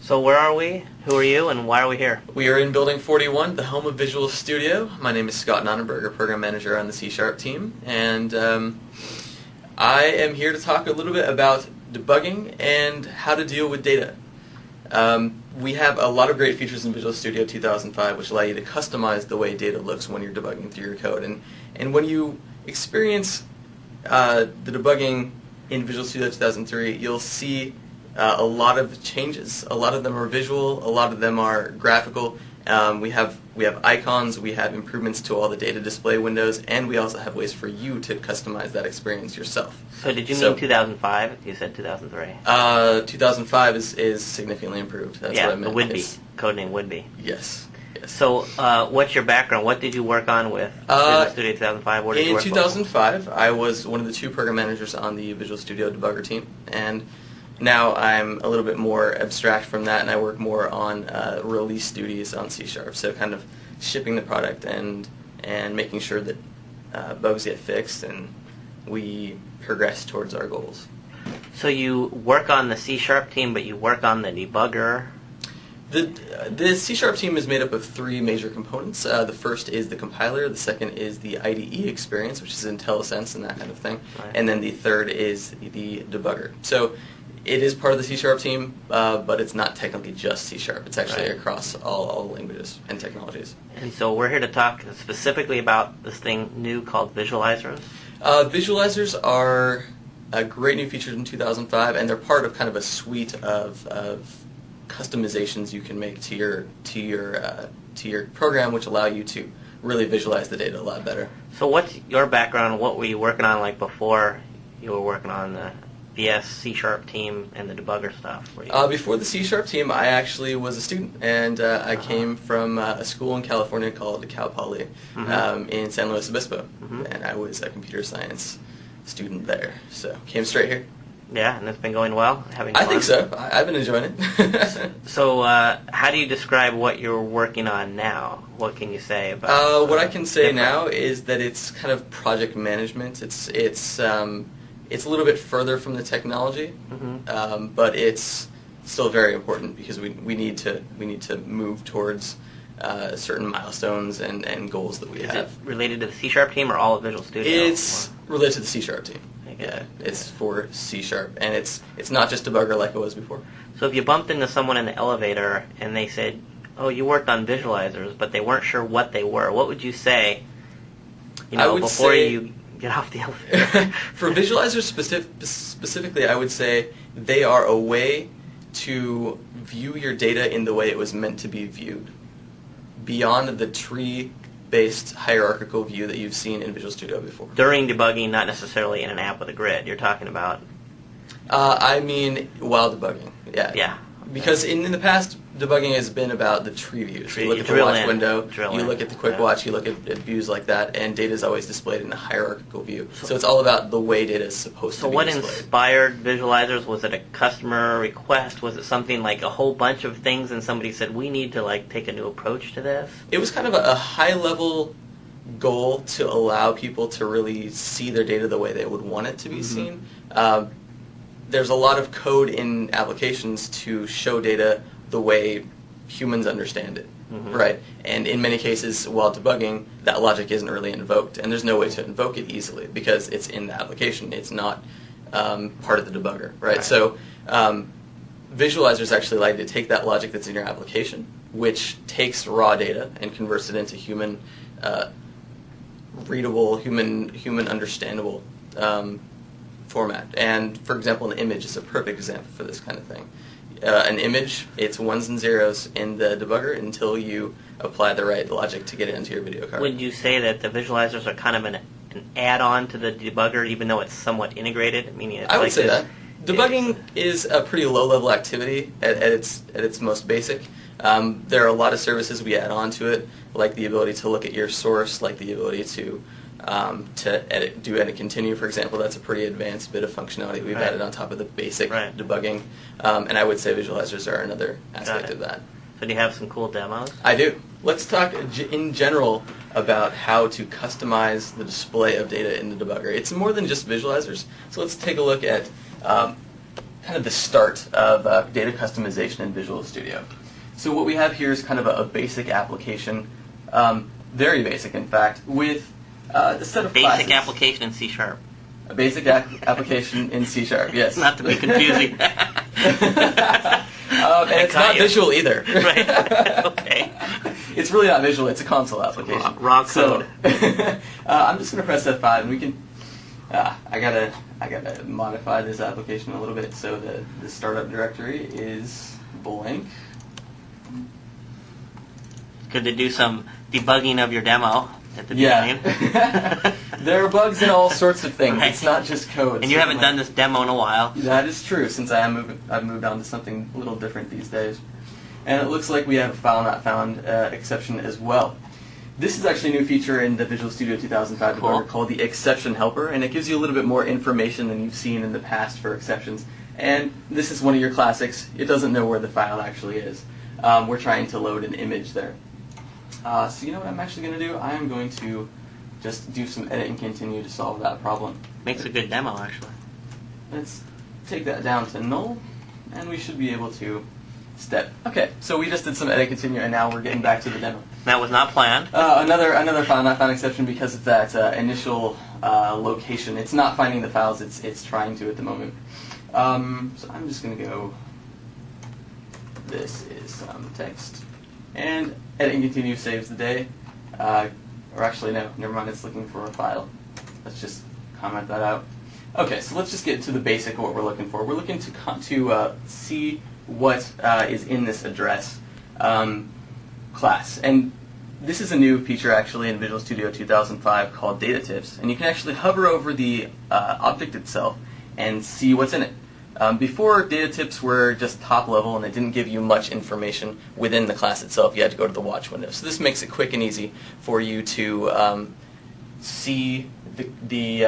So where are we? Who are you, and why are we here? We are in Building 41, the home of Visual Studio. My name is Scott Nonnenberg, a program manager on the C# team, and I am here to talk a little bit about debugging and how to deal with data. We have a lot of great features in Visual Studio 2005 which allow you to customize the way data looks when you're debugging through your code. And when you experience the debugging in Visual Studio 2003, you'll see a lot of changes. A lot of them are visual, a lot of them are graphical. We have icons, we have improvements to all the data display windows, and we also have ways for you to customize that experience yourself. So did you mean 2005? You said 2003. 2005 is significantly improved. That's what I meant. The would be. Codename would be. Yes. So what's your background? What did you work on with Visual Studio 2005? What did you work in 2005, I was one of the two program managers on the Visual Studio debugger team, and now I'm a little bit more abstract from that, and I work more on release duties on C#. So kind of shipping the product and making sure that bugs get fixed and we progress towards our goals. So you work on the C# team, but you work on the debugger. The C# team is made up of three major components. The first is the compiler, the second is the IDE experience, which is IntelliSense and that kind of thing, right. And then the third is the debugger. So it is part of the C# team, but it's not technically just C#. It's actually across all languages and technologies. And so we're here to talk specifically about this thing new called visualizers. Visualizers are a great new feature in 2005, and they're part of kind of a suite of customizations you can make to your program, which allow you to really visualize the data a lot better. So what's your background? What were you working on like before you were working on the VS C# team and the debugger stuff? Before the C# team, I actually was a student, and I came from a school in California called Cal Poly in San Luis Obispo, and I was a computer science student there, so came straight here. Yeah, and it's been going well? Having I fun? think so. I've been enjoying it. So how do you describe what you're working on now? What can you say about what I can say now is that it's kind of project management. It's a little bit further from the technology, but it's still very important because we need to move towards certain milestones and goals that we have. Is it related to the C# team or all of Visual Studio? It's related to the C# team. Yeah, it's for C#, and it's not just debugger like it was before. So if you bumped into someone in the elevator and they said, "Oh, you worked on visualizers," but they weren't sure what they were, what would you say? Before you get off the elevator. For visualizers specifically, I would say they are a way to view your data in the way it was meant to be viewed, beyond the tree-based hierarchical view that you've seen in Visual Studio before. During debugging, not necessarily in an app with a grid. You're talking about... I mean while debugging, yeah. Yeah. Because in the past, debugging has been about the tree views. You look at the watch window, you look at the quick watch, you look at views like that, and data is always displayed in a hierarchical view. So it's all about the way data is supposed to be displayed. So what inspired visualizers? Was it a customer request? Was it something like a whole bunch of things and somebody said, we need to take a new approach to this? It was kind of a high-level goal to allow people to really see their data the way they would want it to be seen. There's a lot of code in applications to show data the way humans understand it, right? And in many cases, while debugging, that logic isn't really invoked, and there's no way to invoke it easily because it's in the application. It's not part of the debugger, right? So visualizers actually allow you to take that logic that's in your application, which takes raw data and converts it into human readable, human understandable format. And for example, an image is a perfect example for this kind of thing. An image, it's ones and zeros in the debugger until you apply the right logic to get it into your video card. Would you say that the visualizers are kind of an add-on to the debugger, even though it's somewhat integrated? Meaning it's I would say that. Debugging is a pretty low-level activity at its most basic. There are a lot of services we add on to it, like the ability to look at your source, like the ability to do edit continue, for example. That's a pretty advanced bit of functionality we've added on top of the basic debugging. And I would say visualizers are another aspect of that. So do you have some cool demos? I do. Let's talk in general about how to customize the display of data in the debugger. It's more than just visualizers. So let's take a look at kind of the start of data customization in Visual Studio. So what we have here is kind of a basic application, very basic in fact, with the set of classes. Basic application in C#. A basic application in C#, yes. Not to be confusing. And it's not visual either. Right. Okay. It's really not visual. It's a console application. Raw code. So, I'm just going to press F5, and we can. I gotta modify this application a little bit. So the startup directory is blank. Could they do some debugging of your demo at the beginning? There are bugs in all sorts of things. Right. It's not just code. And you haven't done this demo in a while. That is true, since I've moved on to something a little different these days. And it looks like we have a file not found exception as well. This is actually a new feature in the Visual Studio 2005 debugger called the exception helper, and it gives you a little bit more information than you've seen in the past for exceptions. And this is one of your classics. It doesn't know where the file actually is. We're trying to load an image there. So you know what I'm actually going to do? I am going to just do some edit and continue to solve that problem. Makes a good demo, actually. Let's take that down to null, and we should be able to step. Okay, so we just did some edit continue, and now we're getting back to the demo. That was not planned. Another file not found exception because of that initial location. It's not finding the files. It's trying to at the moment. So I'm just going to go. This is some text, and edit and continue saves the day. Or actually, no, never mind. It's looking for a file. Let's just comment that out. Okay, so let's just get to the basic of what we're looking for. We're looking to see what is in this address class. And this is a new feature actually in Visual Studio 2005 called data tips. And you can actually hover over the object itself and see what's in it. Before, data tips were just top level and they didn't give you much information within the class itself. You had to go to the watch window. So this makes it quick and easy for you to see the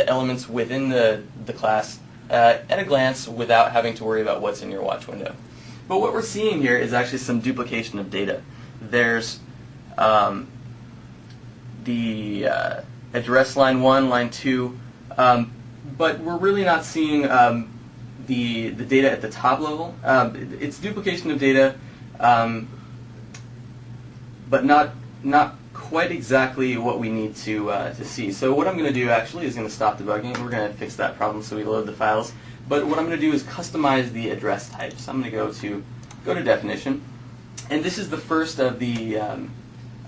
elements within the class at a glance without having to worry about what's in your watch window. But what we're seeing here is actually some duplication of data. There's the address line 1, line 2, but we're really not seeing the data at the top level. It's duplication of data, but not quite exactly what we need to see. So what I'm going to do actually is going to stop debugging. We're going to fix that problem so we load the files. But what I'm going to do is customize the address type. So I'm going to go to definition, and this is the first of the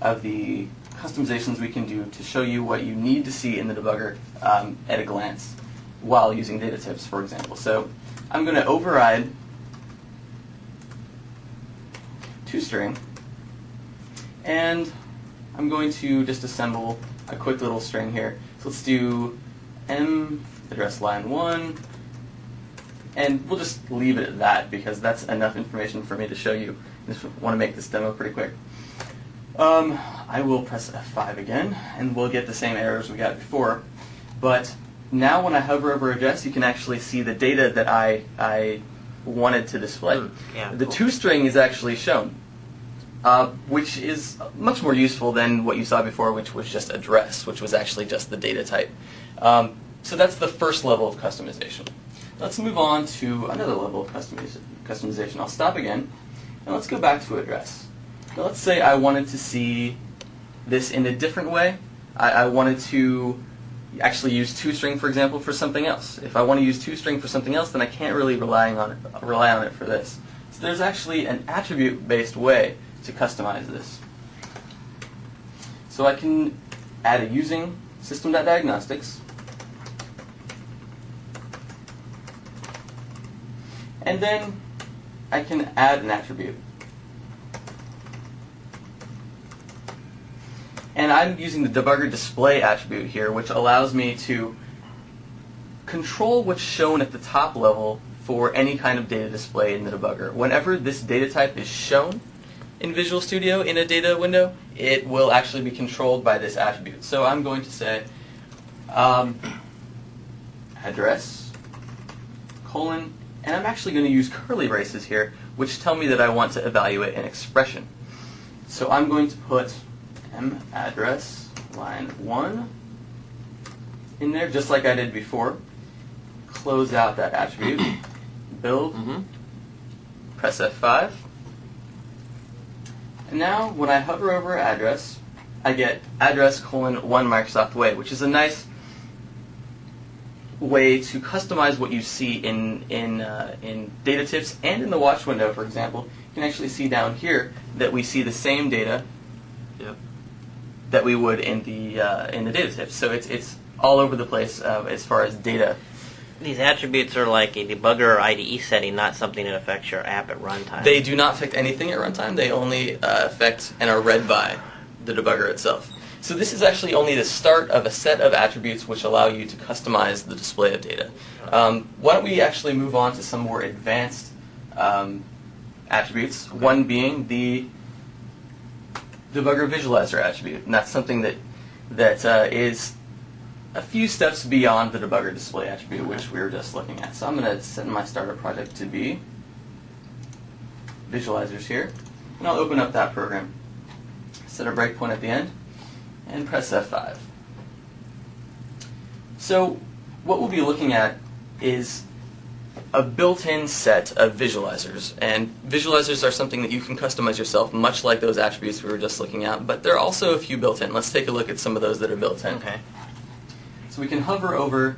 customizations we can do to show you what you need to see in the debugger at a glance while using data tips, for example. So I'm going to override toString, and I'm going to just assemble a quick little string here. So let's do m address line 1, and we'll just leave it at that because that's enough information for me to show you. I just want to make this demo pretty quick. I will press F5 again, and we'll get the same errors we got before. But now when I hover over address, you can actually see the data that I wanted to display. The toString is actually shown, which is much more useful than what you saw before, which was just address, which was actually just the data type. So that's the first level of customization. Let's move on to another level of customization. I'll stop again, and let's go back to address. Now let's say I wanted to see this in a different way. I wanted to actually use toString, for example, for something else. If I want to use toString for something else, then I can't really rely on it for this. So there's actually an attribute-based way to customize this. So I can add a using system.diagnostics, and then I can add an attribute. And I'm using the debugger display attribute here, which allows me to control what's shown at the top level for any kind of data display in the debugger. Whenever this data type is shown in Visual Studio in a data window, it will actually be controlled by this attribute. So I'm going to say address, colon, and I'm actually going to use curly braces here, which tell me that I want to evaluate an expression. So I'm going to put m address line 1 in there, just like I did before. Close out that attribute, build. Press F5. And now, when I hover over address, I get address:1 Microsoft Way, which is a nice way to customize what you see in data tips and in the watch window, for example. You can actually see down here that we see the same data that we would in the data tips. So it's all over the place as far as data. These attributes are like a debugger or IDE setting, not something that affects your app at runtime. They do not affect anything at runtime. They only affect and are read by the debugger itself. So this is actually only the start of a set of attributes which allow you to customize the display of data. Why don't we actually move on to some more advanced attributes, one being the debugger visualizer attribute. And that's something that is a few steps beyond the debugger display attribute, which we were just looking at. So I'm going to set my starter project to be visualizers here, and I'll open up that program. Set a breakpoint at the end, and press F5. So what we'll be looking at is a built-in set of visualizers, and visualizers are something that you can customize yourself, much like those attributes we were just looking at, but there are also a few built-in. Let's take a look at some of those that are built in. Okay. So we can hover over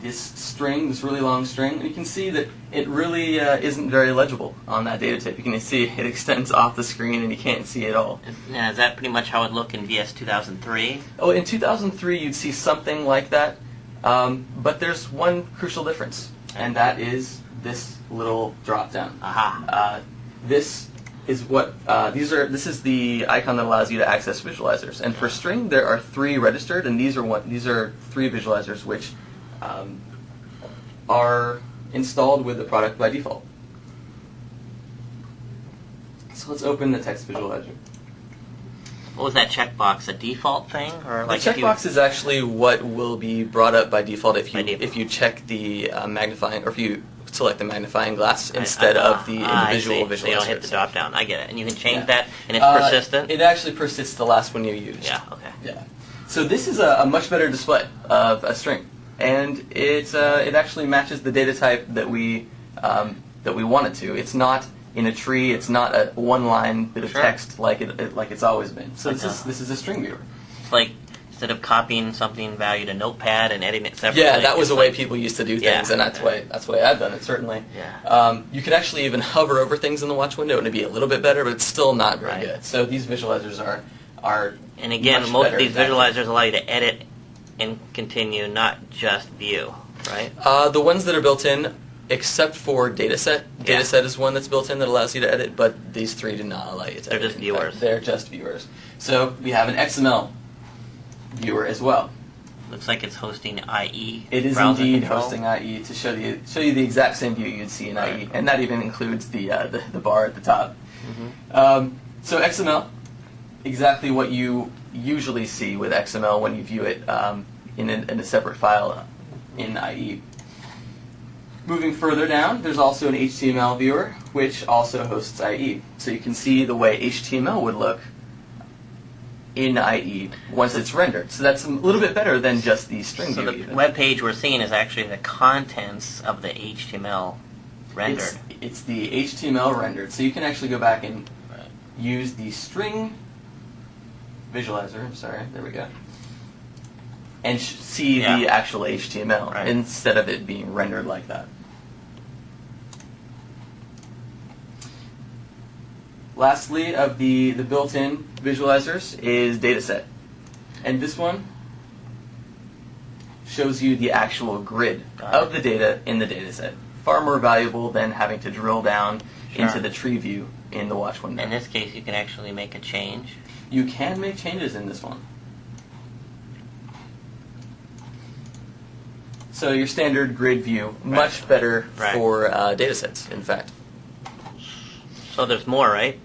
this string, this really long string, and you can see that it really isn't very legible on that data tip. You can see it extends off the screen and you can't see it all. Now, is that pretty much how it looked in VS 2003? Oh, in 2003 you'd see something like that, but there's one crucial difference, and that is this little drop-down. Aha. This is what this is the icon that allows you to access visualizers. And for string, there are 3 registered, and these are 3 visualizers which are installed with the product by default. So let's open the text visualizer. What was that checkbox? A default thing, or like the checkbox is actually what will be brought up by default if you check the magnifying, or if you select the magnifying glass instead of the individual visualizer. So you don't hit the drop down. I get it. And you can change that, and it's persistent? It actually persists the last one you used. Yeah, okay. Yeah. So this is a much better display of a string. And it actually matches the data type that we want it to. It's not in a tree. It's not a one-line bit of text like it's always been. So this is a string viewer. It's like instead of copying something value to Notepad and editing it separately. Yeah, that was the way people used to do things, and that's the way I've done it, certainly. Yeah. You can actually even hover over things in the watch window, and it'd be a little bit better, but it's still not very good. So these visualizers are and again, most of these visualizers allow you to edit and continue, not just view, right? The ones that are built in, except for dataset. Dataset is one that's built in that allows you to edit, but these 3 do not allow you to edit. They're just viewers. They're just viewers. So we have an XML viewer as well. Looks like it's hosting IE. It is indeed hosting IE to show you the exact same view you'd see in IE, and that even includes the bar at the top. So XML, exactly what you usually see with XML when you view it in a separate file in IE. Moving further down, there's also an HTML viewer, which also hosts IE. So you can see the way HTML would look in IE once it's rendered. So that's a little bit better than just the string view. So the web page we're seeing is actually the contents of the HTML rendered. It's the HTML rendered. So you can actually go back and use the string visualizer, there we go, and see the actual HTML instead of it being rendered like that. Lastly, of the built-in visualizers is dataset, and this one shows you the actual grid of the data in the dataset. Far more valuable than having to drill down into the tree view in the watch window. In this case, you can actually make a change. You can make changes in this one. So your standard grid view, much better for datasets, in fact. So there's more, right?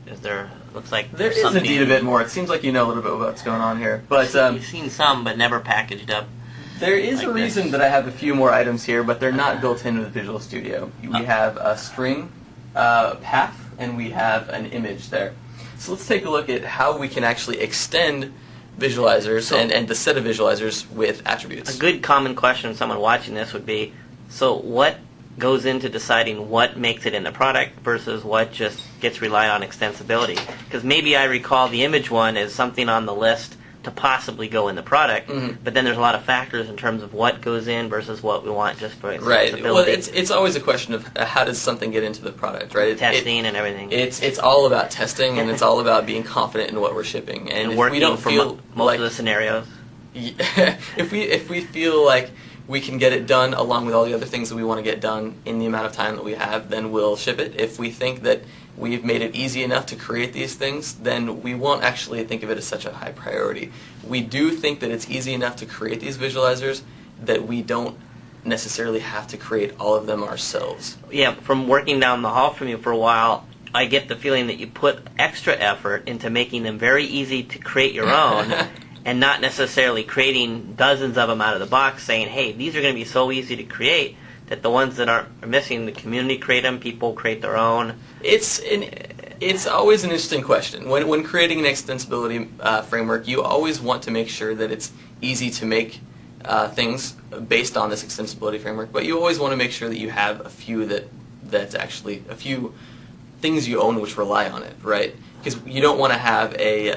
Looks like there is indeed a bit more. It seems like you know a little bit about what's going on here. But you've seen some, but never packaged up. There is a reason that I have a few more items here, but they're not built in with Visual Studio. We have a string path, and we have an image there. So let's take a look at how we can actually extend visualizers and the set of visualizers with attributes. A good common question from someone watching this would be, so what goes into deciding what makes it in the product versus what just gets relied on extensibility? Because maybe I recall the image one as something on the list to possibly go in the product, but then there's a lot of factors in terms of what goes in versus what we want just for extensibility. Right. Well, it's always a question of how does something get into the product, right? Testing and everything. It's all about testing, and it's all about being confident in what we're shipping. And if working we don't for feel most like of the scenarios. if we feel like we can get it done along with all the other things that we want to get done in the amount of time that we have, then we'll ship it. If we think that we've made it easy enough to create these things, then we won't actually think of it as such a high priority. We do think that it's easy enough to create these visualizers that we don't necessarily have to create all of them ourselves. Yeah, from working down the hall from you for a while, I get the feeling that you put extra effort into making them very easy to create your own and not necessarily creating dozens of them out of the box saying, hey, these are going to be so easy to create that the ones that are missing, the community create them, people create their own. It's always an interesting question. When creating an extensibility framework, you always want to make sure that it's easy to make things based on this extensibility framework, but you always want to make sure that you have a few that's actually a few things you own which rely on it, right? Because you don't want to have a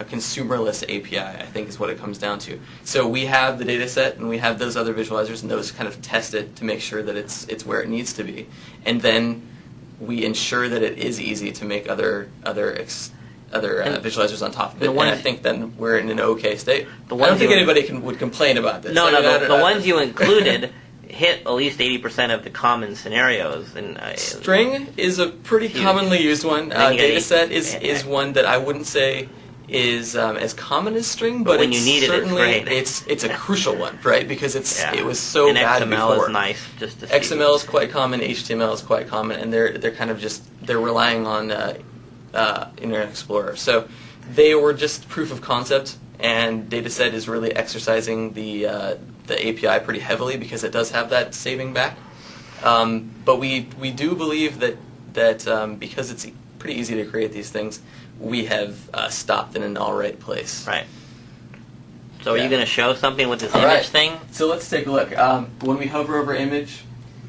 consumerless API, I think is what it comes down to. So we have the data set, and we have those other visualizers, and those kind of test it to make sure that it's where it needs to be. And then we ensure that it is easy to make other visualizers on top of it. And I think then we're in an okay state. I don't think anybody would complain about this. No, the ones you included hit at least 80% of the common scenarios. And string is a pretty commonly used one. Dataset is one that I wouldn't say is as common as string, but when you need certainly it's a crucial one, right? Because it was so bad XML before. is nice just to see. XML is quite common, HTML is quite common, and they're kind of they're relying on Internet Explorer. So they were just proof of concept, and Dataset is really exercising the API pretty heavily because it does have that saving back. But we do believe that because it's pretty easy to create these things, we have stopped in an all right place. Right. So are you going to show something with this all image thing? So let's take a look. When we hover over image,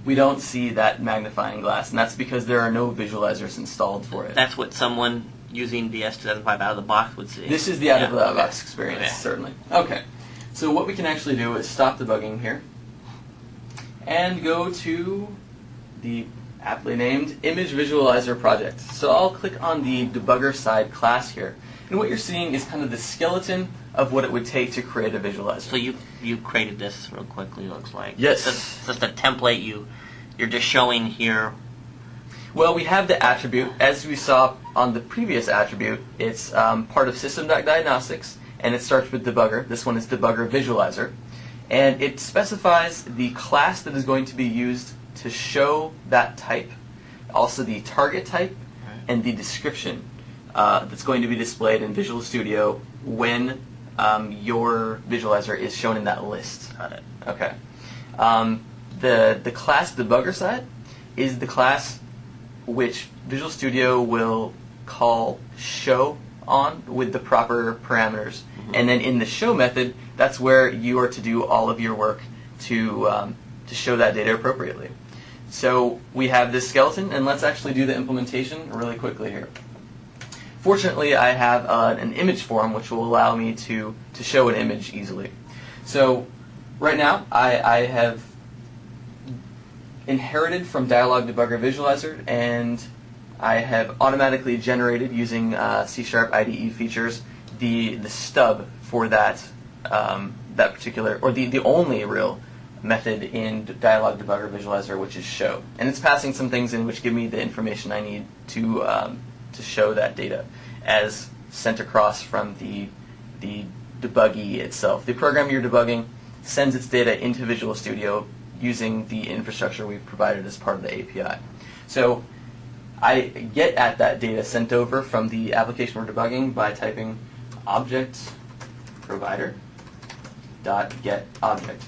we don't see that magnifying glass, and that's because there are no visualizers installed for it. That's what someone using DS2005 out of the box would see. This is the out of the box experience, certainly. Okay. So what we can actually do is stop debugging here and go to the aptly named Image Visualizer project. So I'll click on the debugger side class here. And what you're seeing is kind of the skeleton of what it would take to create a visualizer. So you created this real quickly, looks like. Yes. It's just a template you're just showing here. Well, we have the attribute. As we saw on the previous attribute, it's part of system.diagnostics, and it starts with debugger. This one is debugger visualizer. And it specifies the class that is going to be used to show that type, also the target type, and the description that's going to be displayed in Visual Studio when your visualizer is shown in that list. Got it. Okay. The class debugger side is the class which Visual Studio will call show on with the proper parameters. And then in the show method, that's where you are to do all of your work to show that data appropriately. So we have this skeleton, and let's actually do the implementation really quickly here. Fortunately, I have an image form which will allow me to show an image easily. So right now, I have inherited from Dialog Debugger Visualizer, and I have automatically generated using C# IDE features the stub for that particular, or the only real method in Dialog Debugger Visualizer, which is show. And it's passing some things in which give me the information I need to show that data as sent across from the debuggy itself. The program you're debugging sends its data into Visual Studio using the infrastructure we've provided as part of the API. So I get at that data sent over from the application we're debugging by typing object provider dot get object.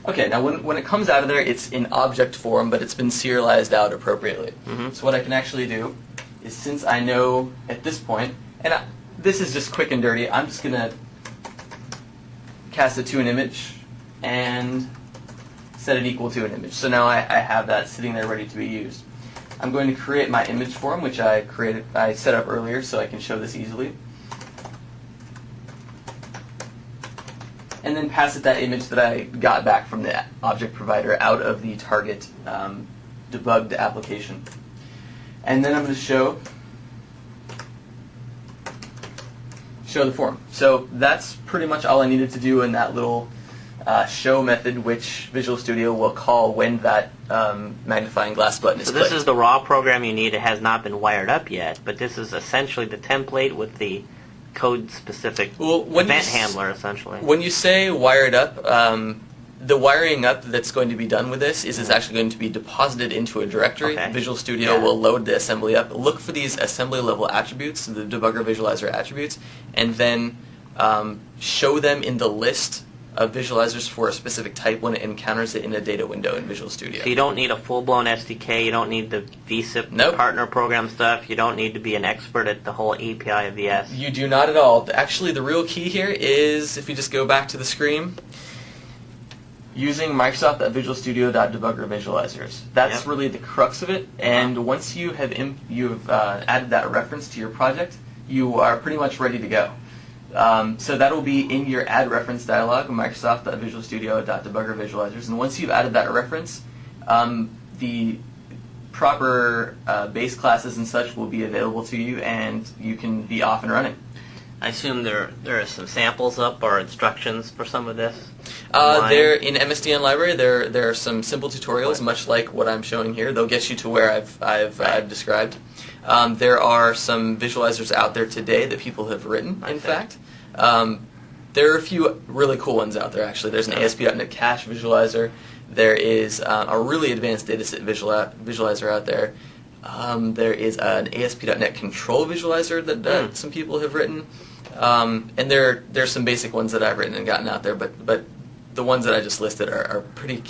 Okay, now when it comes out of there, it's in object form, but it's been serialized out appropriately. So what I can actually do is, since I know at this point, and this is just quick and dirty, I'm just going to cast it to an image and set it equal to an image. So now I have that sitting there ready to be used. I'm going to create my image form, which I set up earlier so I can show this easily. And then pass it that image that I got back from the object provider out of the target debugged application. And then I'm going to show the form. So that's pretty much all I needed to do in that little show method, which Visual Studio will call when that magnifying glass button is clicked. So this clicked. is the raw program you need. It has not been wired up yet, but this is essentially the template with the code-specific event handler, essentially. When you say wired up, the wiring up that's going to be done with this is actually going to be deposited into a directory. Okay. Visual Studio will load the assembly up. Look for these assembly level attributes, the debugger visualizer attributes, and then show them in the list of visualizers for a specific type when it encounters it in a data window in Visual Studio. So you don't need a full-blown SDK, you don't need the VSIP partner program stuff, you don't need to be an expert at the whole API of VS. You do not at all. Actually, the real key here is, if you just go back to the screen, using Microsoft.visualstudio.debugger visualizers. That's really the crux of it, and once you have added that reference to your project, you are pretty much ready to go. So that will be in your add reference dialog, Microsoft.visualstudio.debugger visualizers, and once you've added that reference, the proper base classes and such will be available to you, and you can be off and running. I assume there are some samples up or instructions for some of this? There in MSDN library, there are some simple tutorials, much like what I'm showing here. They'll get you to where I've described. There are some visualizers out there today that people have written. In fact, there are a few really cool ones out there. Actually, there's an ASP.NET Cache visualizer. There is a really advanced dataset visualizer out there. There is an ASP.NET Control visualizer that some people have written. And there's some basic ones that I've written and gotten out there, but the ones that I just listed are pretty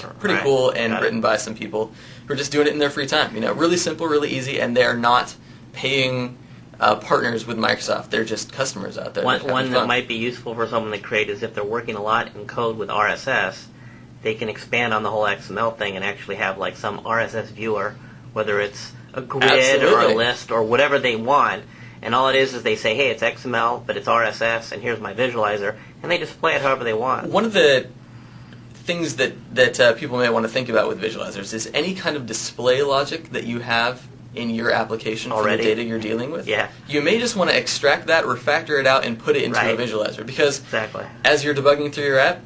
cool and written by some people who are just doing it in their free time. You know, really simple, really easy, and they're not paying partners with Microsoft. They're just customers out there. One that might be useful for someone to create is if they're working a lot in code with RSS, they can expand on the whole XML thing and actually have like some RSS viewer, whether it's a grid or a list or whatever they want. And all it is they say, hey, it's XML, but it's RSS, and here's my visualizer, and they display it however they want. One of the things that people may want to think about with visualizers is any kind of display logic that you have in your application for the data you're dealing with. Yeah. You may just want to extract that, refactor it out, and put it into a visualizer, because as you're debugging through your app,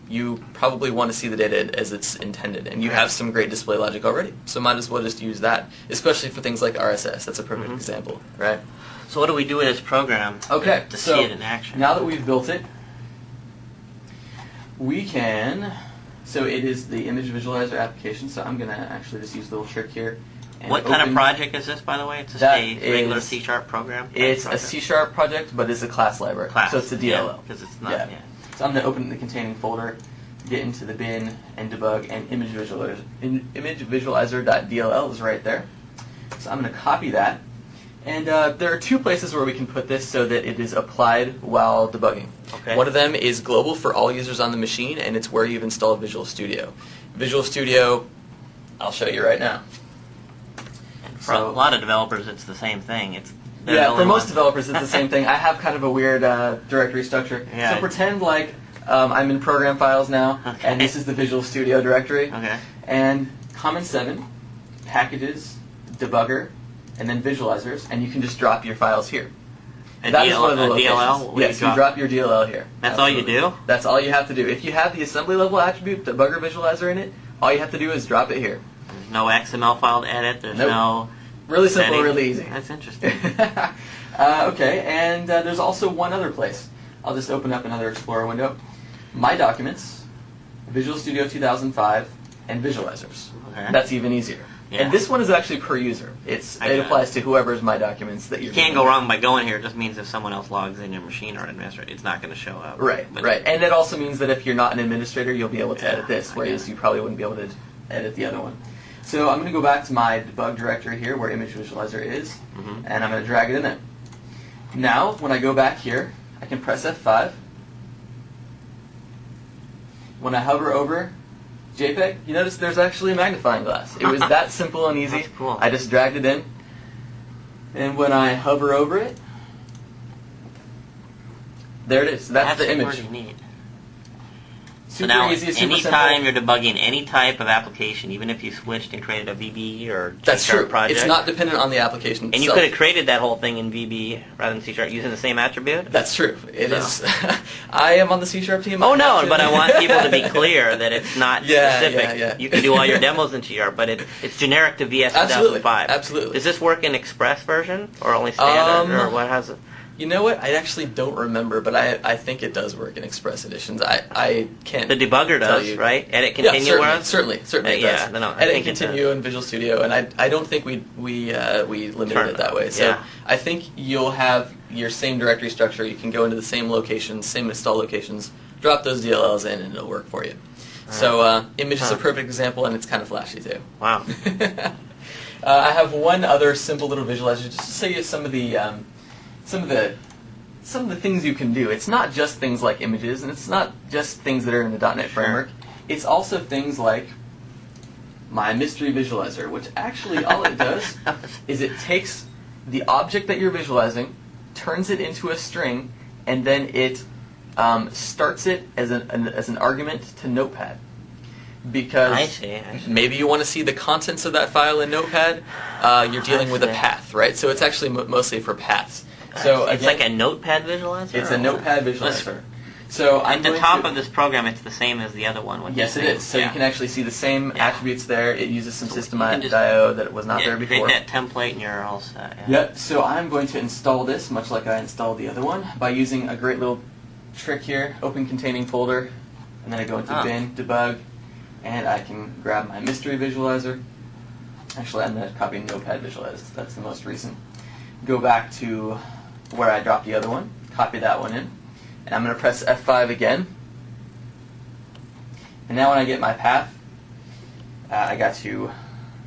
you probably want to see the data as it's intended, and you have some great display logic already, so might as well just use that, especially for things like RSS. That's a perfect example, right? So what do we do with this program to see it in action? Now that we've built it, we can, so it is the image visualizer application, so I'm going to actually just use a little trick here. What kind of project is this, by the way? It's a regular C# program? It's a C# project, but it's a class library, so it's a DLL. Because it's not, So I'm going to open the containing folder, get into the bin, and debug, and image visualizer.dll is right there. So I'm going to copy that. And there are two places where we can put this so that it is applied while debugging. Okay. One of them is global for all users on the machine, and it's where you've installed Visual Studio. Visual Studio, I'll show you right now. For a lot of developers, it's the same thing. For most developers, it's the same thing. I have kind of a weird directory structure. So pretend like I'm in program files now, and this is the Visual Studio directory. And Common 7, packages, debugger, and then visualizers, and you can just drop your files here. That is one of the locations. DLL? Yes, you drop your DLL here. That's all you do? That's all you have to do. If you have the assembly level attribute, debugger visualizer in it, all you have to do is drop it here. There's no XML file to edit? There's no... Really simple, really easy. That's interesting. Okay, and there's also one other place. I'll just open up another Explorer window. My Documents, Visual Studio 2005, and Visualizers. That's even easier. And this one is actually per user. It applies to whoever's My Documents that you're You can't go wrong by going here. It just means if someone else logs in your machine or administrator, it's not going to show up. Right. And it also means that if you're not an administrator, you'll be able to edit this, whereas you probably wouldn't be able to edit the other one. So I'm going to go back to my debug directory here where image visualizer is, and I'm going to drag it in there. Now, when I go back here, I can press F5. When I hover over JPEG, you notice there's actually a magnifying glass. It was that simple and easy. That's cool. I just dragged it in, and when I hover over it, there it is. That's the image. Pretty neat. So Super now, easy, super anytime simple. you're debugging any type of application, even if you switched and created a VB or That's C# true. project, It's not dependent on the application itself. and you could have created that whole thing in VB rather than C# using the same attribute. That's true. It So. is. I am on the C# team. Oh no, Actually- but I want people to be clear that it's not Yeah, specific. yeah. You can do all your demos in C#, but it's generic to VS Absolutely. 2005. Absolutely. Does this work in Express version or only standard, or what has it? You know what? I actually don't remember, but I think it does work in Express editions. I can't. The debugger tell does, you. right? Edit continue. Yeah, was? certainly it does. Yeah, no, I Edit think it continue in Visual Studio, and I don't think we limited Turn it that way. So yeah. I think you'll have your same directory structure. You can go into the same locations, same install locations, drop those DLLs in, and it'll work for you. So image is a perfect example, and it's kind of flashy too. Wow. I have one other simple little visualizer just to show you some of the things you can do. It's not just things like images, and it's not just things that are in the .NET framework. It's also things like my mystery visualizer, which actually all it does is it takes the object that you're visualizing, turns it into a string, and then it starts it as an argument to Notepad. Because I see. maybe you want to see the contents of that file in Notepad. You're dealing with a path, right? So it's actually mostly for paths. So it's again, like a Notepad visualizer? it's or a what? Notepad visualizer. So At the top of this program, it's the same as the other one. What Yes, you it think? is. So you can actually see the same attributes there. It uses some So system you can just- IO that was not there before. Create that template and you're all set. Yeah. Yep. So I'm going to install this, much like I installed the other one, by using a great little trick here: open containing folder, and then I go into bin, debug, and I can grab my mystery visualizer. Actually, I'm going to copy Notepad visualizer. That's the most recent. Go back to where I dropped the other one, copy that one in, and I'm going to press F5 again. And now when I get my path, I got to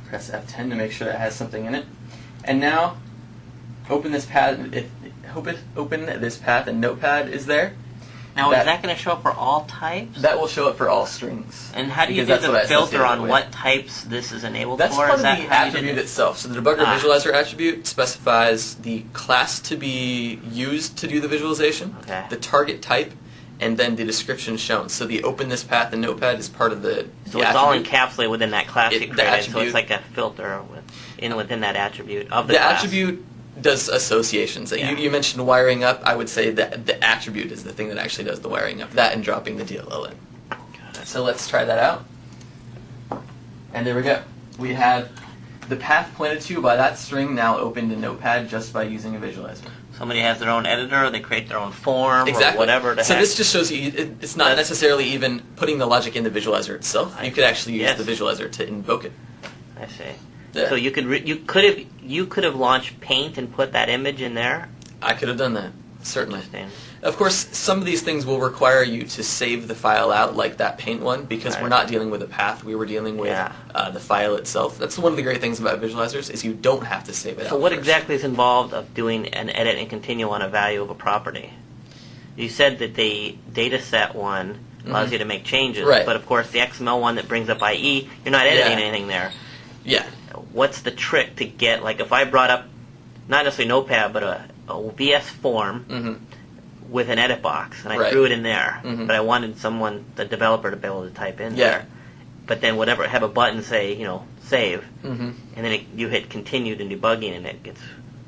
press F10 to make sure it has something in it. And now, open this path. Open this path, and Notepad is there. Now, is that going to show up for all types? That will show up for all strings. And how do you because do that's the what I filter associate it on with. what types this is enabled That's for? part Is of that the how you do attribute it? itself. So the debugger visualizer attribute specifies the class to be used to do the visualization, Okay. the target type, and then the description shown. So the open this path in Notepad is part of the So it's all attribute. encapsulated within that class you The created, so attribute- it's like a filter within that attribute of the The class. attribute does associations. Yeah. You mentioned wiring up. I would say that the attribute is the thing that actually does the wiring up. That and dropping the DLL in. So let's try that out. And there we go. We have the path pointed to by that string now opened in Notepad just by using a visualizer. Somebody has their own editor, they create their own form, Exactly. or whatever. So this just shows you it's not necessarily even putting the logic in the visualizer itself. You could actually use the visualizer to invoke it. I see. Yeah. So you could have launched Paint and put that image in there. I could have done that, certainly. Interesting. Of course, some of these things will require you to save the file out, like that Paint one, because we're not dealing with a path. We were dealing with the file itself. That's one of the great things about visualizers is you don't have to save it out. So what first. exactly is involved of doing an edit and continue on a value of a property? You said that the dataset one allows you to make changes, Right. but of course the XML one that brings up IE, you're not editing anything there. Yeah. What's the trick to get, like if I brought up, not necessarily Notepad, but a VS form with an edit box, and I threw it in there, but I wanted the developer to be able to type in there. But then have a button say, save, and then you hit continue to debugging, and it gets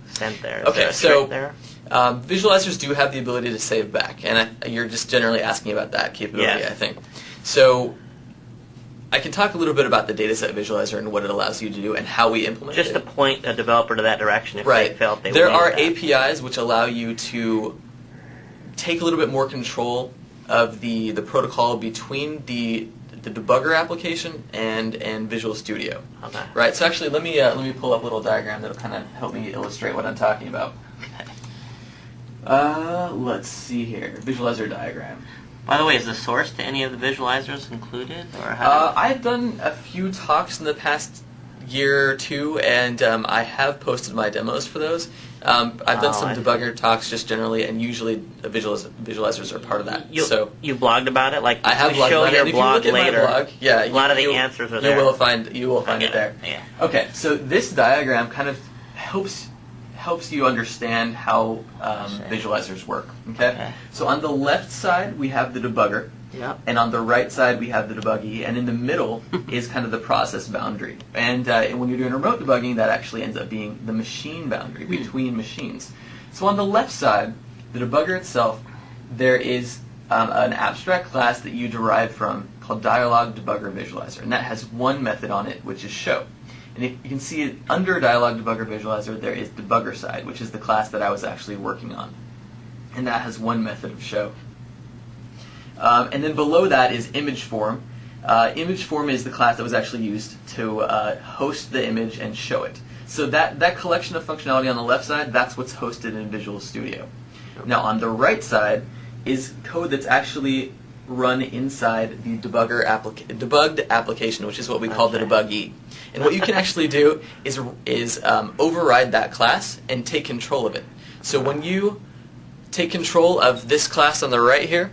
sent there. Is there a trick there? Visualizers do have the ability to save back, and you're just generally asking about that capability, Yes. I think. So I can talk a little bit about the dataset visualizer and what it allows you to do and how we implement it. Just to point a developer to that direction if Right. they felt they There would are need that. APIs which allow you to take a little bit more control of the protocol between the debugger application and Visual Studio. Okay. Right. So actually, let me pull up a little diagram that'll kind of help me illustrate what I'm talking about. Let's see here. Visualizer diagram. By the way, is the source to any of the visualizers included, or how? I've done a few talks in the past year or two, and I have posted my demos for those. I've done some debugger talks just generally, and usually visualizers are part of that. You blogged about it, like I have blogged blogged about your it. And blog if you look later. at my blog, yeah, a lot of the answers are there. You will find it there. Yeah. Okay, so this diagram kind of helps you understand how visualizers work. Okay, so on the left side we have the debugger. Yeah. And on the right side we have the debuggee, and in the middle is kind of the process boundary. And when you're doing remote debugging, that actually ends up being the machine boundary between machines. So on the left side, the debugger itself, there is an abstract class that you derive from called Dialog Debugger Visualizer, and that has one method on it, which is show. And if you can see it under Dialog Debugger Visualizer, there is debugger side, which is the class that I was actually working on, and that has one method of show. And then below that is image form. Image form is the class that was actually used to host the image and show it. So that collection of functionality on the left side, that's what's hosted in Visual Studio. Now on the right side is code that's actually run inside the debugged application, which is what we call the debuggee. And what you can actually do is override that class and take control of it. So when you take control of this class on the right here,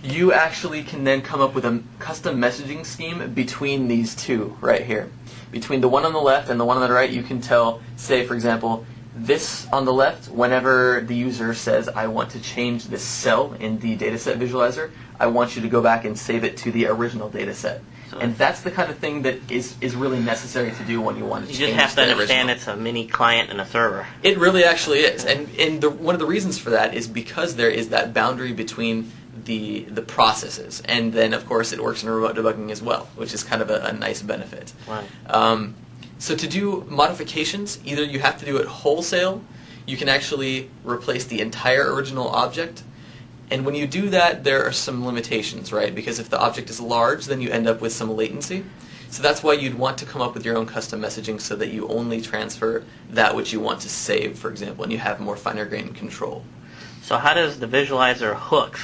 you actually can then come up with a custom messaging scheme between these two right here. Between the one on the left and the one on the right, you can tell, say for example, this on the left, whenever the user says, I want to change this cell in the dataset visualizer, I want you to go back and save it to the original dataset. And that's the kind of thing that is really necessary to do when you want to change the original. You just have to understand it's a mini client and a server. It really actually is. And one of the reasons for that is because there is that boundary between the processes. And then, of course, it works in remote debugging as well, which is kind of a nice benefit. Right. So to do modifications, either you have to do it wholesale, you can actually replace the entire original object, and when you do that, there are some limitations, right? Because if the object is large, then you end up with some latency. So that's why you'd want to come up with your own custom messaging so that you only transfer that which you want to save, for example, and you have more finer-grained control. So how does the visualizer hooks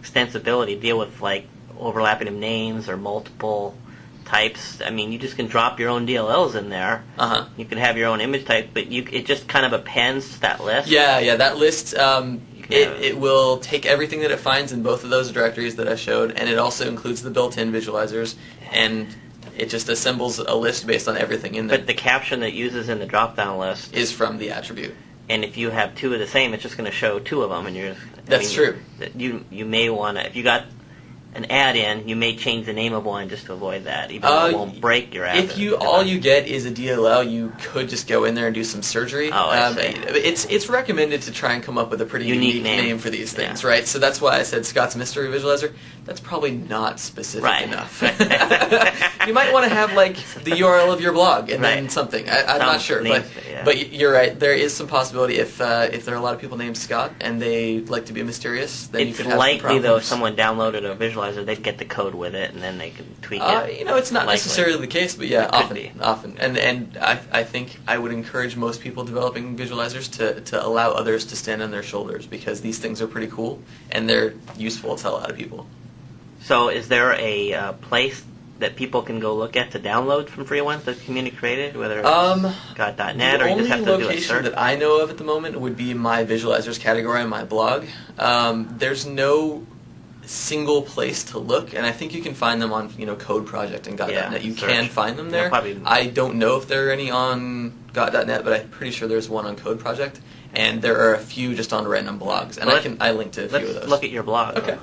extensibility deal with like overlapping of names or multiple types? I mean, you just can drop your own DLLs in there. You can have your own image type, but it just kind of appends to that list. Yeah, that list. It will take everything that it finds in both of those directories that I showed, and it also includes the built-in visualizers, and it just assembles a list based on everything in there. But the caption that it uses in the drop-down list is from the attribute. And if you have two of the same, it's just going to show two of them, and you're. That's true. You may want to, if you got an add-in, you may change the name of one just to avoid that, even though it won't break your app. If all you get is a DLL, you could just go in there and do some surgery. I see. It's recommended to try and come up with a pretty unique name for these things, right? So that's why I said Scott's Mystery Visualizer. That's probably not specific enough. You might want to have like the URL of your blog and then something. I'm not sure, but you're right. There is some possibility if there are a lot of people named Scott and they like to be mysterious, then you could have some problems. It's likely though if someone downloaded a visualizer, they'd get the code with it and then they can tweak it. It's not necessarily the case, but yeah, often. And I think I would encourage most people developing visualizers to allow others to stand on their shoulders, because these things are pretty cool and they're useful to a lot of people. So is there a place that people can go look at to download from free ones that community created, whether it's God.net or you just have to do a search? The only location that I know of at the moment would be my visualizers category on my blog. There's no single place to look, and I think you can find them on Code Project and God.net. You can find them there. I don't know if there are any on God.net, but I'm pretty sure there's one on Code Project, and there are a few just on random blogs, and I linked to a few of those. Let's look at your blog. Okay.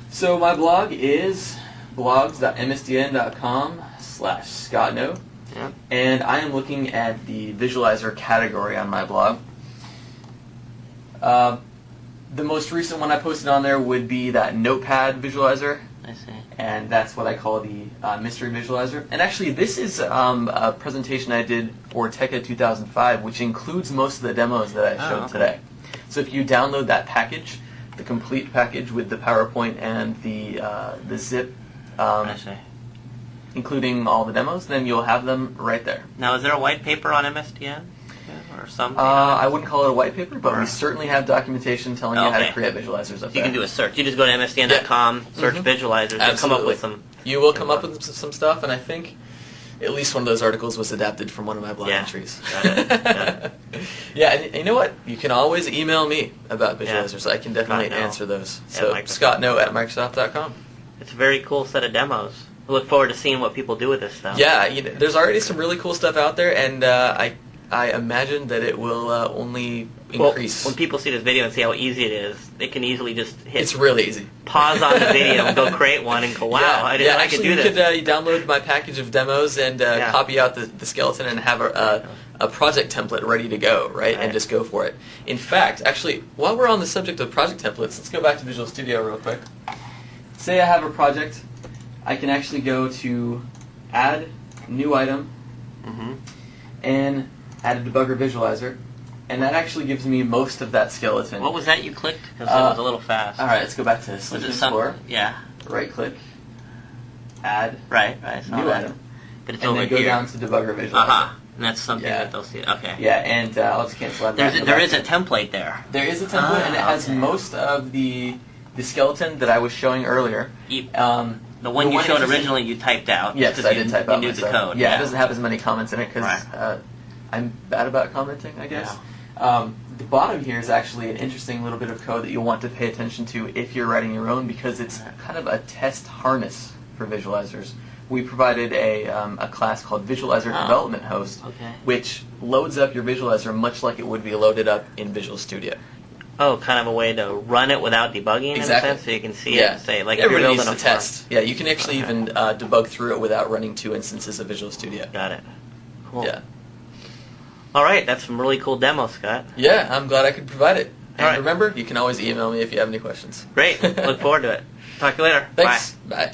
So my blog is blogs.msdn.com/ScottNo, and I am looking at the visualizer category on my blog. The most recent one I posted on there would be that Notepad visualizer. I see. And that's what I call the mystery visualizer. And actually, this is a presentation I did for TechEd 2005, which includes most of the demos that I showed today. So if you download that package, the complete package with the PowerPoint and the zip, including all the demos, then you'll have them right there. Now, is there a white paper on MSDN? Or something? I wouldn't call it a white paper, but we certainly have documentation telling you how to create visualizers up there. You can do a search. You just go to MSDN.com, search visualizers, and come up with some. You will come up with some stuff, and I think at least one of those articles was adapted from one of my blog Yeah. entries. Got it. Got it. Yeah, and you know what? You can always email me about visualizers. I can definitely Scott No answer those. at So Microsoft. scottno@microsoft.com. It's a very cool set of demos. I look forward to seeing what people do with this stuff. Yeah, there's already some really cool stuff out there, and I imagine that it will only increase. Well, when people see this video and see how easy it is, they can easily just hit It's really easy. pause on the video and go create one and go, wow, yeah, I didn't know I could actually, do this. you download my package of demos and Yeah. copy out the skeleton and have a project template ready to go, right? And Right. just go for it. In fact, actually, while we're on the subject of project templates, let's go back to Visual Studio real quick. Say I have a project, I can actually go to Add New Item Mm-hmm. and add a debugger visualizer, and that actually gives me most of that skeleton. What was that you clicked? Because it was a little fast. All right, let's go back to Was Solution it something? Explorer. Yeah. Right click, Add Right. I saw New that. Item, But it's and over then go here. down to debugger visualizer. Uh-huh. And that's something Yeah. that they'll see. Okay. Yeah, and I'll just cancel that. There is a template there. There is a template, and it has okay. most of the skeleton that I was showing earlier. The one you showed interesting- originally you typed out. Yes, because I did type out You knew myself. the code. Yeah, it doesn't have as many comments in it because Right. I'm bad about commenting, I guess. The bottom here is actually an interesting little bit of code that you'll want to pay attention to if you're writing your own, because it's kind of a test harness for visualizers. We provided a class called Visualizer Oh. Development Host, Okay. which loads up your visualizer much like it would be loaded up in Visual Studio. Oh, kind of a way to run it without debugging in a Exactly. sense, so you can see it Yeah. and say, like, if Everybody you're needs building to a farm. test. Yeah, you can actually even debug through it without running 2 instances of Visual Studio. Got it. Cool. Yeah. All right, that's some really cool demos, Scott. Yeah, I'm glad I could provide it. And All right. remember, you can always email me if you have any questions. Great. Look forward to it. Talk to you later. Thanks. Bye.